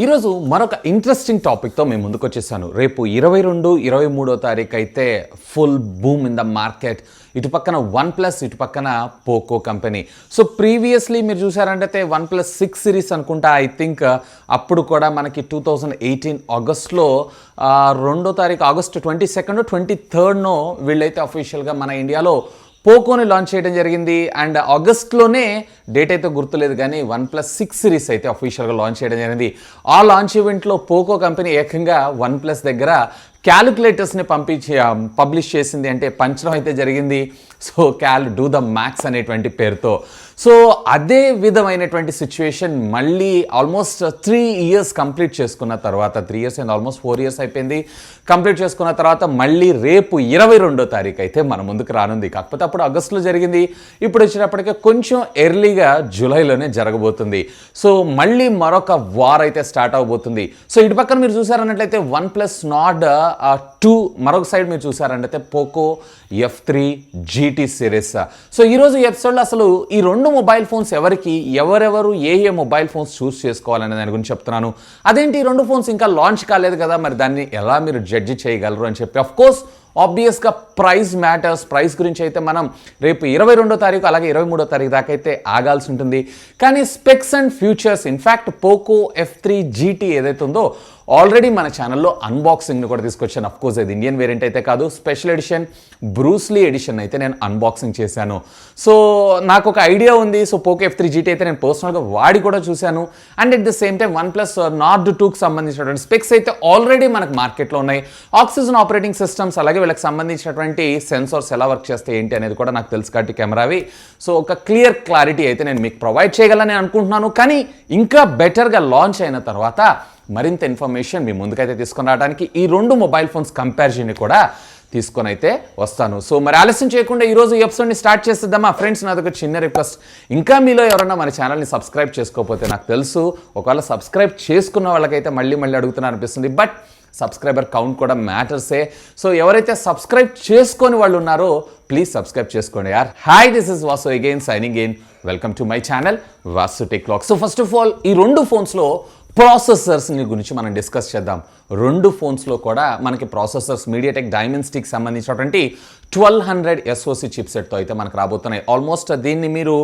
ఈరోజు మరొక ఇంట్రెస్టింగ్ టాపిక్తో మేము ముందుకు వచ్చేసాను. రేపు 22-23 తారీఖు అయితే full boom in the market. ఇటు పక్కన OnePlus, ఇటు పక్కన పోకో కంపెనీ. సో ప్రీవియస్లీ మీరు చూసారంటే OnePlus 6 సిరీస్ అనుకుంటా, ఐ థింక్ అప్పుడు కూడా మనకి 2018 ఆగస్ట్లో 2వ తారీఖు, ఆగస్టు 22nd, 23rd వీళ్ళైతే అఫీషియల్గా మన ఇండియాలో పోకోని లాంచ్ చేయడం జరిగింది. అండ్ ఆగస్ట్లోనే డేట్ అయితే గుర్తులేదు కానీ OnePlus 6 సిరీస్ అయితే అఫీషియల్గా లాంచ్ చేయడం జరిగింది. ఆ లాంచ్ ఈవెంట్లో పోకో కంపెనీ ఏకంగా OnePlus దగ్గర క్యాలిక్యులేటర్స్ని పబ్లిష్ చేసింది, అంటే పంచడం అయితే జరిగింది. సో డూ ద మ్యాథ్స్ అనేటువంటి పేరుతో. సో అదే విధమైనటువంటి సిచ్యువేషన్ మళ్ళీ ఆల్మోస్ట్ 3 years కంప్లీట్ చేసుకున్న తర్వాత, 3 years అయింది, ఆల్మోస్ట్ 4 years అయిపోయింది కంప్లీట్ చేసుకున్న తర్వాత మళ్ళీ రేపు 22వ తారీఖు అయితే మన ముందుకు రానుంది. కాకపోతే అప్పుడు ఆగస్టులో జరిగింది, ఇప్పుడు వచ్చినప్పటికీ కొంచెం ఎర్లీగా జూలైలోనే జరగబోతుంది. సో మళ్ళీ మరొక వార్ అయితే స్టార్ట్ అవబోతుంది. సో ఇటు పక్కన మీరు చూసారన్నట్లయితే OnePlus Nord 2, మరొక సైడ్ మీరు చూసారంటే Poco F3GT సిరీస్. సో ఈరోజు ఈ ఎపిసోడ్లో అసలు ఈ రెండు మొబైల్ ఫోన్స్ ఎవరెవరు ఏ మొబైల్ ఫోన్స్ చూస్ చేసుకోవాలనే దాని గురించి చెప్తున్నాను. అదేంటి, ఈ రెండు ఫోన్స్ ఇంకా లాంచ్ కాలేదు కదా, మరి దాన్ని ఎలా మీరు జడ్జి చేయగలరు అని చెప్పి. అఫ్కోర్స్ ఆబ్వియస్గా ప్రైస్ మ్యాటర్స్. ప్రైస్ గురించి అయితే మనం రేపు 22వ తారీఖు అలాగే 23వ తారీఖు దాకా అయితే ఆగాల్సి ఉంటుంది. కానీ specs and futures, in fact Poco F3GT ఏదైతే ఉందో ఆల్రెడీ మన ఛానల్లో అన్బాక్సింగ్ని కూడా తీసుకొచ్చాను. అఫ్కోర్స్ ఇది ఇండియన్ వేరియంట్ అయితే కాదు, స్పెషల్ ఎడిషన్ బ్రూస్లీ ఎడిషన్ అయితే నేను అన్బాక్సింగ్ చేశాను. సో నాకు ఒక ఐడియా ఉంది. సో Poco F3GT అయితే నేను పర్సనల్గా వాడి కూడా చూశాను. And at the same time OnePlus Nord 2కి సంబంధించినటువంటి స్పెక్స్ అయితే ఆల్రెడీ మనకు మార్కెట్లో ఉన్నాయి. ఆక్సిజన్ ఆపరేటింగ్ సిస్టమ్స్, అలాగే వీళ్ళకి సంబంధించినటువంటి సెన్సార్స్ ఎలా వర్క్ చేస్తే ఏంటి అనేది కూడా నాకు తెలుసు కాబట్టి కెమెరావి. సో ఒక క్లారిటీ అయితే నేను మీకు ప్రొవైడ్ చేయగలని అనుకుంటున్నాను. కానీ ఇంకా బెటర్గా లాంచ్ అయిన తర్వాత మరింత ఇన్ఫర్మేషన్ మీ ముందుకైతే తీసుకొని రావడానికి ఈ రెండు మొబైల్ ఫోన్స్ కంపారిజన్ని కూడా తీసుకొని అయితే వస్తాను. సో మరి ఆలస్యం చేయకుండా ఈరోజు ఈ ఎపిసోడ్ని స్టార్ట్ చేసేద్దామా ఫ్రెండ్స్. నాదొక చిన్న రిక్వెస్ట్, ఇంకా మీలో ఎవరన్నా మన ఛానల్ని సబ్స్క్రైబ్ చేసుకోకపోతే నాకు తెలుసు, ఒకవేళ సబ్స్క్రైబ్ చేసుకున్న వాళ్ళకైతే మళ్ళీ అడుగుతున్నా అనిపిస్తుంది, బట్ సబ్స్క్రైబర్ కౌంట్ కూడా మ్యాటర్సే. సో ఎవరైతే సబ్స్క్రైబ్ చేసుకొని వాళ్ళు ఉన్నారో ప్లీజ్ సబ్స్క్రైబ్ చేసుకోండి యార్. Hi, this is Vasu again signing in. Welcome to my channel Vaasutechvlogs. So first of all ఈ రెండు ఫోన్స్లో ప్రాసెసర్స్ని గురించి మనం డిస్కస్ చేద్దాం. రెండు ఫోన్స్లో కూడా మనకి ప్రాసెసర్స్ MediaTek Dimensity సంబంధించినటువంటి 1200 SoC చిప్సెట్తో అయితే మనకు రాబోతున్నాయి. ఆల్మోస్ట్ దీన్ని మీరు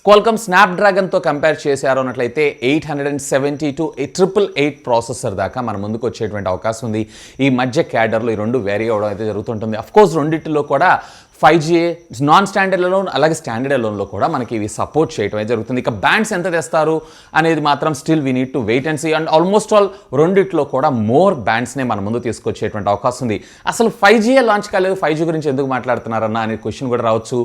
Qualcomm Snapdragonతో కంపేర్ చేశారు అన్నట్లయితే 870 to 888 ప్రాసెసర్ దాకా మన ముందుకు వచ్చేటువంటి అవకాశం ఉంది. ఈ మధ్య క్యాడర్లో ఈ రెండు వేరీ అవ్వడం అయితే జరుగుతుంటుంది. అఫ్కోర్స్ రెండింటిలో కూడా 5G నాన్ స్టాండర్డ్ అలోన్ అలాగే స్టాండర్డ్ అలోన్లో కూడా మనకి ఇవి సపోర్ట్ చేయడం అయితే జరుగుతుంది. ఇక బ్యాండ్స్ ఎంత తెస్తారు అనేది మాత్రం still we need to wait and see. And almost all రెండిట్లో కూడా మోర్ బ్యాండ్స్నే మన ముందు తీసుకొచ్చేటువంటి అవకాశం ఉంది. అసలు 5G లాంచ్ కాలేదు, 5G గురించి ఎందుకు మాట్లాడుతున్నారన్న అనే క్వశ్చన్ కూడా రావచ్చు.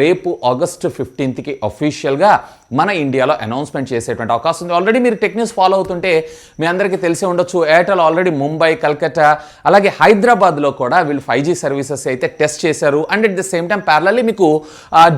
రేపు ఆగస్టు 15కి అఫీషియల్గా మన ఇండియాలో అనౌన్స్మెంట్ చేసేటువంటి అవకాశం ఉంది. ఆల్రెడీ మీరు టెక్ న్యూస్ ఫాలో అవుతుంటే మీ అందరికీ తెలిసే ఉండొచ్చు, ఎయిర్టెల్ ఆల్రెడీ ముంబై, కల్కట్టా అలాగే హైదరాబాద్లో కూడా వీళ్ళు 5G సర్వీసెస్ అయితే టెస్ట్ చేశారు. And at the same time parallelly మీకు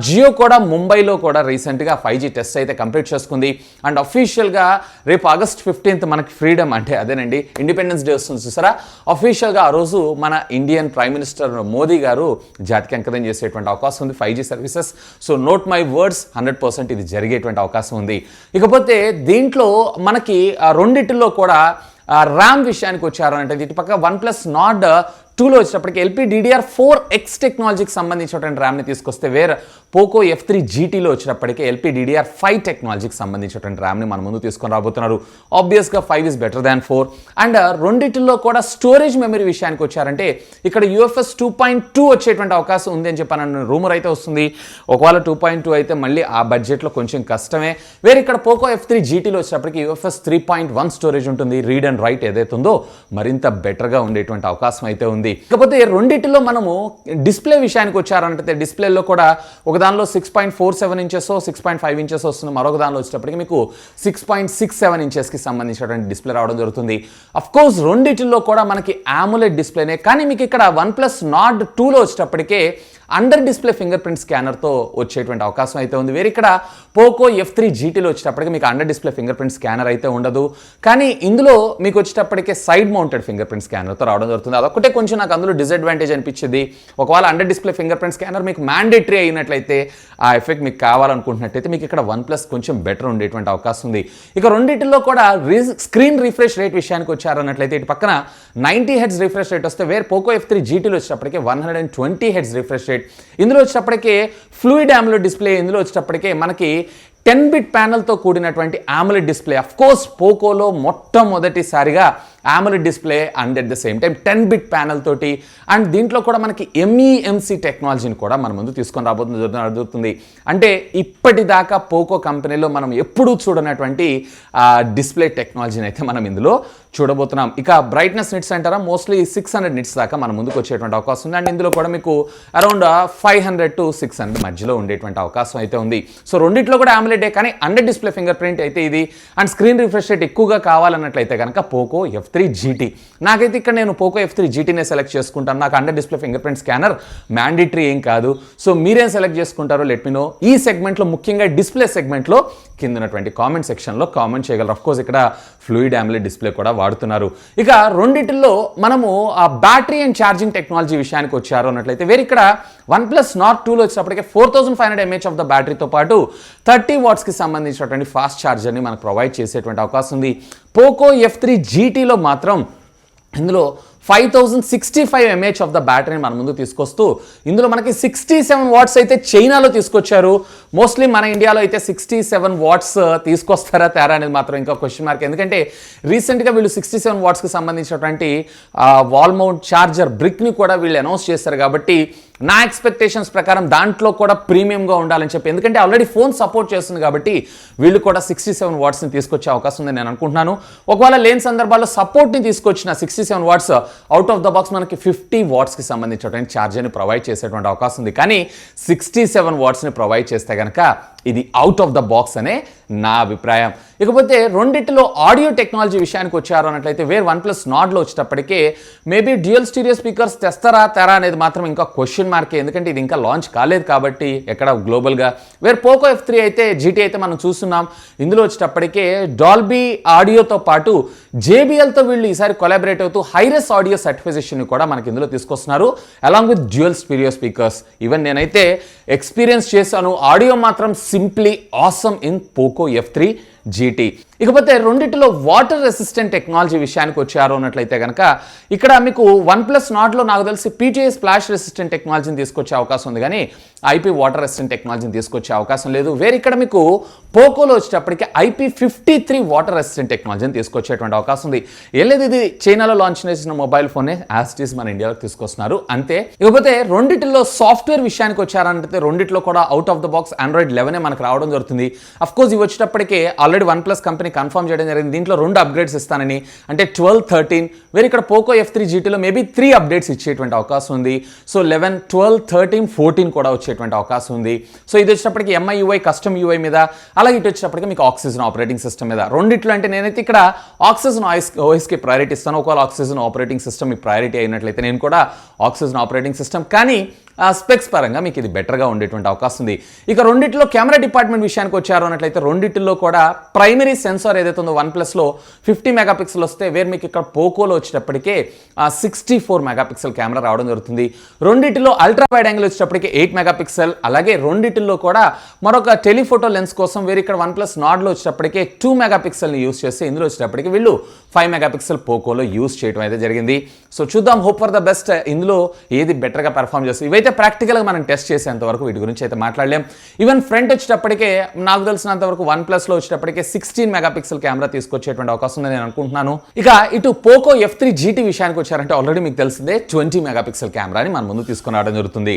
జియో కూడా ముంబైలో కూడా రీసెంట్గా 5G టెస్ట్ అయితే కంప్లీట్ చేసుకుంది. అండ్ అఫీషియల్గా రేపు ఆగస్ట్ 15th మనకి ఫ్రీడమ్, అంటే అదేనండి ఇండిపెండెన్స్ డే వస్తుంది చూసారా, అఫీషియల్గా ఆ రోజు మన ఇండియన్ ప్రైమ్ మినిస్టర్ మోదీ గారు జాతికి అంకితం చేసేటువంటి అవకాశం ఉంది 5G services. So note my words, 100% ఇది జరిగేటువంటి అవకాశం ఉంది. ఇకపోతే దీంట్లో మనకి రెండిటిలో కూడా ర్యామ్ విషయానికి వచ్చారు అంటే ఇటు పక్క OnePlus Nord 2లో వచ్చేటప్పటికి LPDDR4X టెక్నాలజీకి సంబంధించినటువంటి ర్యామ్ని తీసుకొస్తే, వేరే Poco F3GTలో వచ్చేటప్పటికి LPDDR5 టెక్నాలజీకి సంబంధించినటువంటి ర్యామ్ని మన ముందు తీసుకొని రాబోతున్నారు. ఆబ్వియస్గా 5 is better than 4. అండ్ రెండిటిల్లో కూడా స్టోరేజ్ మెమరీ విషయానికి వచ్చారంటే ఇక్కడ UFS 2.2 వచ్చేటువంటి అవకాశం ఉంది అని చెప్పాను రూమర్ అయితే వస్తుంది. ఒకవేళ 2.2 అయితే మళ్ళీ ఆ బడ్జెట్లో కొంచెం కష్టమే. వేరే ఇక్కడ Poco F3GTలో వచ్చేటప్పటికి UFS 3.1 స్టోరేజ్ ఉంటుంది. రీడ్ అండ్ రైట్ ఏదైతే ఉందో మరింత బెటర్గా ఉండేటువంటి అవకాశం అయితే ఉంది. ఇకపోతే రెండిటిలో మనము డిస్ప్లే విషయానికి వచ్చారంటే డిస్ప్లేలో కూడా ఒక దానిలో 6.47 ఇంచెస్ 6.5 ఇంచెస్ వస్తుంది, మరొక దానిలో వచ్చేటప్పటికి మీకు 6.67 ఇంచెస్కి సంబంధించినటువంటి డిస్ప్లే రావడం జరుగుతుంది. అఫ్కోర్స్ రెండిటిలో కూడా మనకి AMOLED డిస్ప్లేనే, కానీ మీకు ఇక్కడ OnePlus Nord 2లో వచ్చేటప్పటికే అండర్ డిస్ప్లే ఫింగర్ ప్రింట్ స్కానర్తో వచ్చేటువంటి అవకాశం అయితే ఉంది. వేరే ఇక్కడ పోకో F3GTలో వచ్చేటప్పటికి మీకు under display finger print scanner అయితే ఉండదు. కానీ ఇందులో మీకు వచ్చేటప్పటికే సైడ్ మౌంటెడ్ ఫింగర్ ప్రింట్ స్కానర్తో రావడం జరుగుతుంది. అదొక్కటే కొంచెం నాకు అందులో డిసడ్వాంటేజ్ అనిపించింది. ఒకవేళ under display finger print scanner మీకు మ్యాండేటరీ అయినట్లయితే, ఆ ఎఫెక్ట్ మీకు కావాలనుకుంటున్నట్టయితే మీకు ఇక్కడ OnePlus కొంచెం బెటర్ ఉండేటువంటి అవకాశం ఉంది. ఇక రెండింటిలో కూడా స్క్రీన్ రిఫ్రెష్ రేట్ విషయానికి వచ్చారన్నట్లయితే ఇటు పక్కన 90 Hz రిఫ్రెష్ రేట్ వస్తే వేరే పోకో F3GTలో వచ్చేటప్పటికే 120 Hz రిఫ్రెష్ రేట్. ఇందులో వచ్చేటప్పటికే ఫ్లూయిడ్ AMOLED డిస్ప్లే, ఇందులో వచ్చేటప్పటికే మనకి 10-bit ప్యానల్తో కూడినటువంటి AMOLED డిస్ప్లే. అఫ్ కోర్స్ పోకోలో మొట్టమొదటిసారిగా AMOLED display and at the same time 10-bit panel తోటి, అండ్ దీంట్లో కూడా మనకి MEMC టెక్నాలజీని కూడా మన ముందు తీసుకొని రాబోతుంది. అంటే ఇప్పటిదాకా పోకో కంపెనీలో మనం ఎప్పుడూ చూడనటువంటి డిస్ప్లే టెక్నాలజీని అయితే మనం ఇందులో చూడబోతున్నాం. ఇక బ్రైట్నెస్ నిట్స్ అంటారా, మోస్ట్లీ 600 నిట్స్ దాకా మన ముందుకు వచ్చేటువంటి అవకాశం ఉంది. అండ్ ఇందులో కూడా మీకు అరౌండ్ 500 to 600 మధ్యలో ఉండేటువంటి అవకాశం అయితే ఉంది. సో రెండిట్లో కూడా AMOLED, కానీ అండర్ డిస్ప్లే ఫింగర్ ప్రింట్ అయితే ఇది. అండ్ స్క్రీన్ రిఫ్రెష్ రేట్ ఎక్కువగా కావాలన్నట్లయితే కనుక పోకో F3GT. నాకైతే ఇక్కడ నేను పోకో F3GTనే సెలెక్ట్ చేసుకుంటాను. నాకు under display finger print scanner mandatory ఏం కాదు. సో మీరేం సెలెక్ట్ చేసుకుంటారో లెట్ మీ నో. ఈ సెగ్మెంట్లో, ముఖ్యంగా డిస్ప్లే సెగ్మెంట్లో కింద ఉన్నటువంటి కామెంట్ సెక్షన్లో కామెంట్ చేయగలరు. ఆఫ్ కోర్స్ ఇక్కడ ఫ్లూయిడ్ AMOLED డిస్ప్లే కూడా వాడుతున్నారు. ఇక రెండిటిల్లో మనము ఆ బ్యాటరీ అండ్ ఛార్జింగ్ టెక్నాలజీ విషయానికి వచ్చారు అన్నట్లయితే వేరే ఇక్కడ OnePlus Nord 2లో వచ్చేటప్పటికే 4500 mAh ఆఫ్ ద బ్యాటరీతో పాటు 30 వాట్స్కి సంబంధించినటువంటి ఫాస్ట్ ఛార్జర్ని మనకు ప్రొవైడ్ చేసేటువంటి అవకాశం ఉంది. పోకో F3GTలో మాత్రం ఇందులో 5065 mAh ఆఫ్ ద బ్యాటరీని మన ముందు తీసుకొస్తూ ఇందులో మనకి 67 వాట్స్ అయితే చైనాలో తీసుకొచ్చారు. మోస్ట్లీ మన ఇండియాలో అయితే 67 వాట్స్ తీసుకొస్తారా తేరా అనేది మాత్రం ఇంకా క్వశ్చన్ మార్క్. ఎందుకంటే రీసెంట్గా వీళ్ళు 67 వాట్స్కి సంబంధించినటువంటి వాల్ మౌంట్ ఛార్జర్ బ్రిక్ని కూడా వీళ్ళు అనౌన్స్ చేశారు. కాబట్టి నా ఎక్స్పెక్టేషన్స్ ప్రకారం దాంట్లో కూడా ప్రీమియంగా ఉండాలని చెప్పి, ఎందుకంటే ఆల్రెడీ ఫోన్ సపోర్ట్ చేస్తుంది కాబట్టి వీళ్ళు కూడా 67 వాట్స్ని తీసుకొచ్చే అవకాశం ఉందని నేను అనుకుంటున్నాను. ఒకవేళ లేని సందర్భాల్లో సపోర్ట్ని తీసుకొచ్చిన 67 watts out of the box మనకి 50 వాట్స్కి సంబంధించినటువంటి ఛార్జర్ని ప్రొవైడ్ చేసేటువంటి అవకాశం ఉంది. కానీ 67 వాట్స్ని ప్రొవైడ్ చేస్తే కనుక ఇది అవుట్ ఆఫ్ ద బాక్స్ అనే నా అభిప్రాయం. ఇకపోతే రెండిటిలో ఆడియో టెక్నాలజీ విషయానికి వచ్చారు అన్నట్లయితే వేరే OnePlus Nordలో వచ్చేటప్పటికే మేబీ డ్యూయల్ స్టీరియో స్పీకర్స్ తెస్తారా తెరా అనేది మాత్రం ఇంకా క్వశ్చన్ మార్కే. ఎందుకంటే ఇది ఇంకా లాంచ్ కాలేదు కాబట్టి ఎక్కడ గ్లోబల్గా. వేరే పోకో F3GT అయితే మనం చూస్తున్నాం. ఇందులో వచ్చేటప్పటికే డాల్బీ ఆడియోతో పాటు JBLతో వీళ్ళు ఈసారి కొలాబరేట్ అవుతూ హైరెస్ ఆడియో సర్టిఫికేషన్ కూడా మనకి ఇందులో తీసుకొస్తున్నారు, along with dual stereo speakers. Even నేనైతే ఎక్స్పీరియన్స్ చేశాను, ఆడియో మాత్రం simply awesome in Poco F3GT. ఇకపోతే రెండిటిలో వాటర్ రెసిస్టెంట్ టెక్నాలజీ విషయానికి వచ్చారు అన్నట్లయితే కనుక ఇక్కడ మీకు OnePlus Nordలో నాకు తెలిసి PTA స్ప్లాష్ రెసిస్టెంట్ టెక్నాలజీని తీసుకొచ్చే అవకాశం ఉంది, కానీ IP వాటర్ రెసిస్టెంట్ టెక్నాలజీని తీసుకొచ్చే అవకాశం లేదు. వేరే ఇక్కడ మీకు పోకోలో వచ్చేటప్పటికి IP53 వాటర్ రెసిస్టెంట్ టెక్నాలజీని తీసుకొచ్చేటువంటి అవకాశం ఉంది. ఏం లేదు, ఇది చైనాలో లాంచ్ చేసిన మొబైల్ ఫోనే యాజ్ ఇట్ ఈస్ మన ఇండియాలోకి తీసుకొస్తున్నారు అంతే. ఇకపోతే రెండిటిలో సాఫ్ట్వేర్ విషయానికి వచ్చారంటే రెండిట్లో కూడా out of the box Android 11 మనకు రావడం జరుగుతుంది. అఫ్ కోర్స్ ఇవి వచ్చేటప్పటికే ఆల్రెడీ OnePlus కంపెనీ కన్ఫర్మ్ చేయడం జరిగింది. దీంట్లో 2 అప్గ్రేడ్స్ ఇస్తానని, అంటే 12, 13. వేరే ఇక్కడ పోకో F3GTలో మేబీ 3 అప్డేట్స్ ఇచ్చేటువంటి అవకాశం ఉంది. సో 11, 12, 13, 14 కూడా వచ్చేటువంటి అవకాశం ఉంది. సో ఇది వచ్చేటప్పటికి MIUI కస్టమ్ UI మీద, అలాగే ఇటు వచ్చేటప్పటికి మీకు ఆక్సిజన్ ఆపరేటింగ్ సిస్టమ్ మీద. రెండిట్లో అంటే నేనైతే ఇక్కడ ఆక్సిజన్ OSకి ప్రయారిటీ ఇస్తాను. ఒకవేళ ఆక్సిజన్ ఆపరేటింగ్ సిస్టమ్ మీకు ప్రయారిటీ అయినట్లయితే నేను కూడా ఆక్సిజన్ ఆపరేటింగ్ సిస్టమ్, కానీ స్పెక్స్ పరంగా మీకు ఇది బెటర్గా ఉండేటువంటి అవకాశం ఉంది. ఇక రెండిట్లో కెమెరా డిపార్ట్మెంట్ విషయానికి వచ్చారు అన్నట్లయితే రెండిట్లో కూడా ప్రైమరీ సెన్సార్ ఏదైతే ఉందో OnePlusలో 50 మెగాపిక్సెల్ వస్తే వేరే మీకు ఇక్కడ పోకోలో వచ్చేటప్పటికే 64 మెగాపిక్సెల్ కెమెరా రావడం జరుగుతుంది. రెండిటిలో అల్ట్రా వైడ్ యాంగిల్ వచ్చేటప్పటికి 8 మెగాపిక్సెల్, అలాగే రెండిటిల్లో కూడా మరొక టెలిఫోటో లెన్స్ కోసం వేరే ఇక్కడ OnePlus Nordలో వచ్చేటప్పటికే 2 మెగాపిక్సెల్ని యూస్ చేస్తే ఇందులో వచ్చేటప్పటికి వీళ్ళు 5 మెగాపిక్సెల్ పోకోలో యూస్ చేయడం అయితే జరిగింది. సో చూద్దాం, హోప్ ఫర్ ద బెస్ట్. ఇందులో ఏది బెటర్గా పెర్ఫామ్ చేస్తుంది. ఇవైతే ప్రాక్టికల్గా మనం టెస్ట్ చేసేంత వరకు వీటి గురించి అయితే మాట్లాడలేం. ఈవెన్ ఫ్రంట్ వచ్చేటప్పటికే నాకు తెలిసినంత వరకు OnePlusలో వచ్చేటప్పటికే 16 మెగాపిక్సెల్ కెమెరా తీసుకొచ్చేటువంటి అవకాశం ఉందని నేను అనుకుంటున్నాను. ఇక ఇటు పోకో F3GT విషయానికి వచ్చారంటే ఆల్రెడీ మీకు తెలిసిందే 20 మెగాపిక్సెల్ కెమెరాని మన ముందు తీసుకుని రావడం జరుగుతుంది.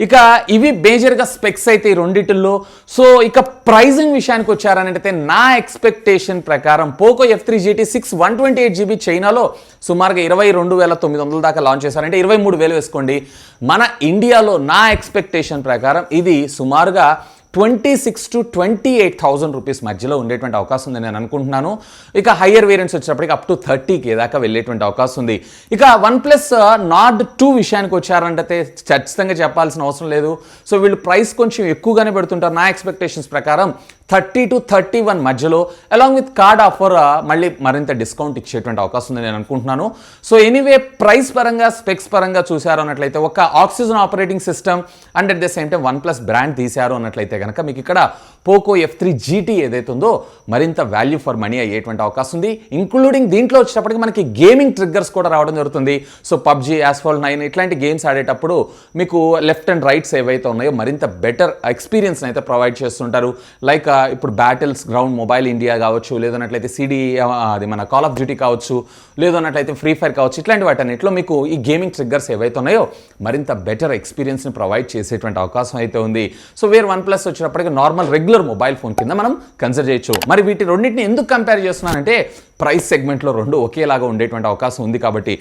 ఇక ఇవి మేజర్గా స్పెక్స్ అయితే ఈ రెండిటిల్లో. సో ఇక ప్రైజింగ్ విషయానికి వచ్చారనంటే నా ఎక్స్పెక్టేషన్ ప్రకారం పోకో F3GT 128GB చైనాలో సుమారుగా 22,900 దాకా లాంచ్ చేశారంటే 23,000 వేసుకోండి. మన ఇండియాలో నా ఎక్స్పెక్టేషన్ ప్రకారం ఇది సుమారుగా 26,000 to 28,000 రూపీస్ మధ్యలో ఉండేటువంటి అవకాశం ఉందని నేను అనుకుంటున్నాను. ఇక హయ్యర్ వేరియంట్స్ వచ్చేటప్పటికి అప్ టు 30K దాకా వెళ్ళేటువంటి అవకాశం ఉంది. ఇక OnePlus Nord 2 విషయానికి వచ్చారంటే ఖచ్చితంగా చెప్పాల్సిన అవసరం లేదు. సో వీళ్ళు ప్రైస్ కొంచెం ఎక్కువగానే పెడుతుంటారు. నా ఎక్స్పెక్టేషన్స్ ప్రకారం 30 to 31 మధ్యలో అలాంగ్ విత్ కార్డ్ ఆఫర్ మళ్ళీ మరింత డిస్కౌంట్ ఇచ్చేటువంటి అవకాశం ఉందని నేను అనుకుంటున్నాను. సో ఎనీవే ప్రైస్ పరంగా స్పెక్స్ పరంగా చూసారు అన్నట్లయితే ఒక oxygen operating system and at the same time OnePlus brand తీశారు అన్నట్లయితే కనుక మీకు ఇక్కడ Poco F3GT ఏదైతే ఉందో మరింత వాల్యూ ఫర్ మనీ అయ్యేటువంటి అవకాశం ఉంది. ఇంక్లూడింగ్ దీంట్లో వచ్చేటప్పటికి మనకి గేమింగ్ ట్రిగ్గర్స్ కూడా రావడం జరుగుతుంది. సో PUBG, Asphalt 9 ఇట్లాంటి గేమ్స్ ఆడేటప్పుడు మీకు లెఫ్ట్ అండ్ రైట్స్ ఏవైతే ఉన్నాయో మరింత బెటర్ ఎక్స్పీరియన్స్ అయితే ప్రొవైడ్ చేస్తుంటారు. లైక్ ఇప్పుడు బ్యాటిల్స్ గ్రౌండ్ మొబైల్ ఇండియా కావచ్చు, లేదన్నట్లయితే అది మన కాల్ ఆఫ్ డ్యూటీ కావచ్చు, లేదన్నట్లయితే ఫ్రీ ఫైర్ కావచ్చు, ఇట్లాంటి వాటన్నిటిలో మీకు ఈ గేమింగ్ ట్రిగ్గర్స్ ఏవైతే ఉన్నాయో మరింత బెటర్ ఎక్స్పీరియన్స్ని ప్రొవైడ్ చేసేటువంటి అవకాశం అయితే ఉంది. సో వేర్ OnePlus వచ్చినప్పటికీ నార్మల్ రెగ్యులర్ మొబైల్ ఫోన్ కింద మనం కన్సిడర్ చేయొచ్చు. మరి వీటి రెండింటిని ఎందుకు కంపేర్ చేస్తున్నానంటే ప్రైస్ సెగ్మెంట్లో రెండు ఒకేలాగా ఉండేటువంటి అవకాశం ఉంది కాబట్టి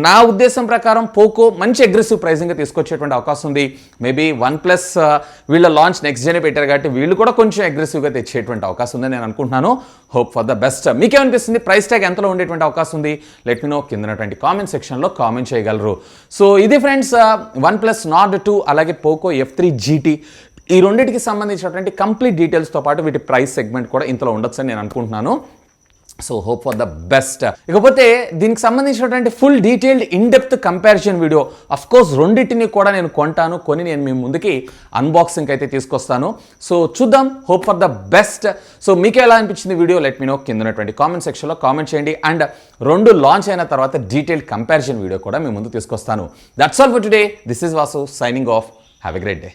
నా ఉద్దేశం ప్రకారం పోకో మంచి అగ్రెసివ్ ప్రైసింగ్గా తీసుకొచ్చేటువంటి అవకాశం ఉంది. మేబీ OnePlus వీళ్ళ లాంచ్ నెక్స్ట్ జనే పెట్టారు కాబట్టి వీళ్ళు కూడా కొంచెం అగ్రెసివ్గా తెచ్చేటువంటి అవకాశం ఉందని నేను అనుకుంటున్నాను. Hope for the best. మీకేమనిపిస్తుంది? ప్రైస్ ట్యాగ్ ఎంతలో ఉండేటువంటి అవకాశం ఉంది? లెట్ మీ నో కిందనటువంటి కామెంట్ సెక్షన్లో కామెంట్ చేయగలరు. సో ఇది ఫ్రెండ్స్ OnePlus Nord 2 అలాగే Poco F3GT ఈ రెండింటికి సంబంధించినటువంటి కంప్లీట్ డీటెయిల్స్తో పాటు వీటి ప్రైస్ సెగ్మెంట్ కూడా ఇంతలో ఉండొచ్చని నేను అనుకుంటున్నాను. So hope for the best. ఇకపోతే దీనికి సంబంధించినటువంటి full detailed in depth comparison video of course రెండింటిని కూడా నేను కొంటాను, కొని నేను మీ ముందుకి అన్బాక్సింగ్ అయితే తీసుకొస్తాను. సో చూద్దాం. Hope for the best. So మీకు ఎలా అనిపించింది వీడియో? లెట్ మీ నో కిందనటువంటి కామెంట్ సెక్షన్లో కామెంట్ చేయండి. అండ్ రెండు లాంచ్ అయిన తర్వాత డీటెయిల్డ్ కంపారిజన్ వీడియో కూడా మీ ముందు తీసుకొస్తాను. That's all for today. This is Vasu signing off. Have a great day.